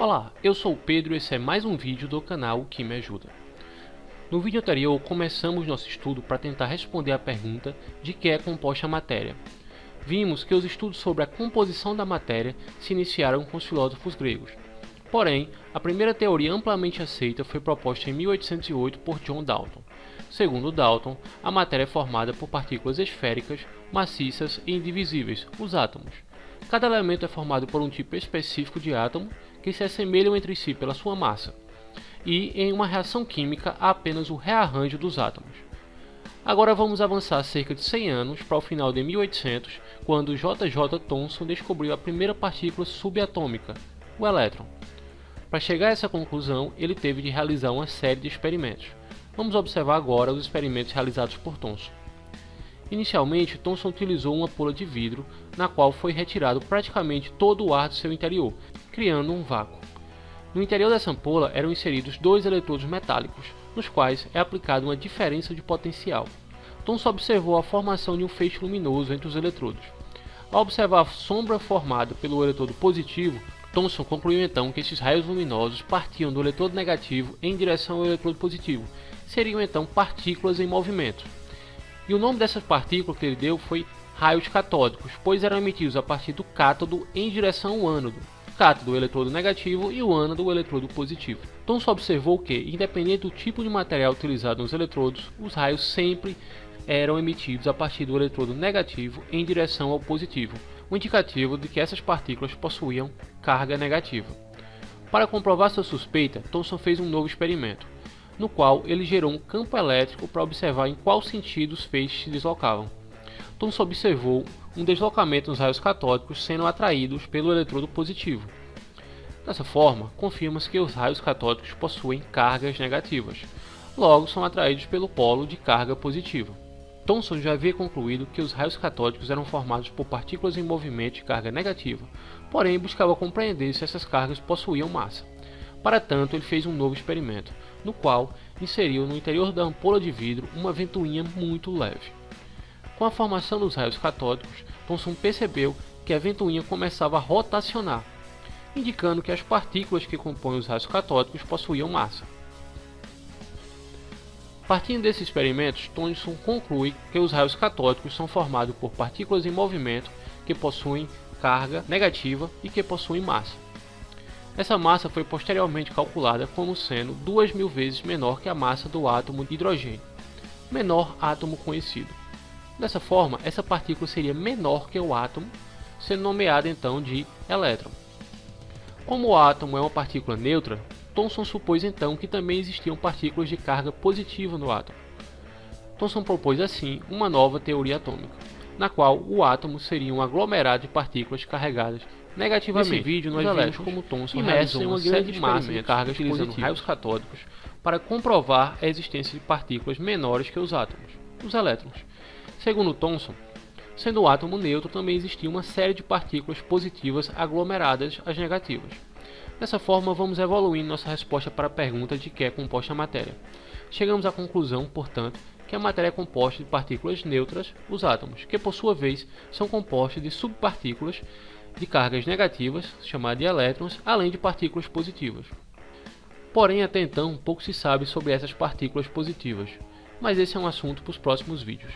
Olá, eu sou o Pedro e esse é mais um vídeo do canal O Que Me Ajuda. No vídeo anterior começamos nosso estudo para tentar responder a pergunta de que é composta a matéria. Vimos que os estudos sobre a composição da matéria se iniciaram com os filósofos gregos. Porém, a primeira teoria amplamente aceita foi proposta em 1808 por John Dalton. Segundo Dalton, a matéria é formada por partículas esféricas, maciças e indivisíveis, os átomos. Cada elemento é formado por um tipo específico de átomo que se assemelham entre si pela sua massa, e em uma reação química há apenas o rearranjo dos átomos. Agora vamos avançar cerca de 100 anos para o final de 1800, quando J. J. Thomson descobriu a primeira partícula subatômica, o elétron. Para chegar a essa conclusão, ele teve de realizar uma série de experimentos. Vamos observar agora os experimentos realizados por Thomson. Inicialmente, Thomson utilizou uma ampola de vidro, na qual foi retirado praticamente todo o ar do seu interior, criando um vácuo. No interior dessa ampola eram inseridos dois eletrodos metálicos, nos quais é aplicada uma diferença de potencial. Thomson observou a formação de um feixe luminoso entre os eletrodos. Ao observar a sombra formada pelo eletrodo positivo, Thomson concluiu então que esses raios luminosos partiam do eletrodo negativo em direção ao eletrodo positivo. Seriam então partículas em movimento. E o nome dessas partículas que ele deu foi raios catódicos, pois eram emitidos a partir do cátodo em direção ao ânodo. Cátodo do eletrodo negativo e o ânodo do eletrodo positivo. Thomson observou que, independente do tipo de material utilizado nos eletrodos, os raios sempre eram emitidos a partir do eletrodo negativo em direção ao positivo, um indicativo de que essas partículas possuíam carga negativa. Para comprovar sua suspeita, Thomson fez um novo experimento, no qual ele gerou um campo elétrico para observar em qual sentido os feixes se deslocavam. Thomson observou um deslocamento nos raios catódicos sendo atraídos pelo eletrodo positivo. Dessa forma, confirma-se que os raios catódicos possuem cargas negativas, logo são atraídos pelo polo de carga positiva. Thomson já havia concluído que os raios catódicos eram formados por partículas em movimento de carga negativa, porém buscava compreender se essas cargas possuíam massa. Para tanto, ele fez um novo experimento, no qual inseriu no interior da ampola de vidro uma ventoinha muito leve. Com a formação dos raios catódicos, Thomson percebeu que a ventoinha começava a rotacionar, indicando que as partículas que compõem os raios catódicos possuíam massa. Partindo desses experimentos, Thomson conclui que os raios catódicos são formados por partículas em movimento que possuem carga negativa e que possuem massa. Essa massa foi posteriormente calculada como sendo 2000 vezes menor que a massa do átomo de hidrogênio, menor átomo conhecido. Dessa forma, essa partícula seria menor que o átomo, sendo nomeada então de elétron. Como o átomo é uma partícula neutra, Thomson supôs então que também existiam partículas de carga positiva no átomo. Thomson propôs assim uma nova teoria atômica, na qual o átomo seria um aglomerado de partículas carregadas negativamente. Nesse vídeo nós vimos como Thomson realizou uma grande massa de cargas utilizando raios catódicos para comprovar a existência de partículas menores que os átomos, os elétrons. Segundo Thomson, sendo o átomo neutro, também existia uma série de partículas positivas aglomeradas às negativas. Dessa forma, vamos evoluindo nossa resposta para a pergunta de que é composta a matéria. Chegamos à conclusão, portanto, que a matéria é composta de partículas neutras, os átomos, que por sua vez são compostos de subpartículas de cargas negativas, chamadas de elétrons, além de partículas positivas. Porém, até então, pouco se sabe sobre essas partículas positivas, mas esse é um assunto para os próximos vídeos.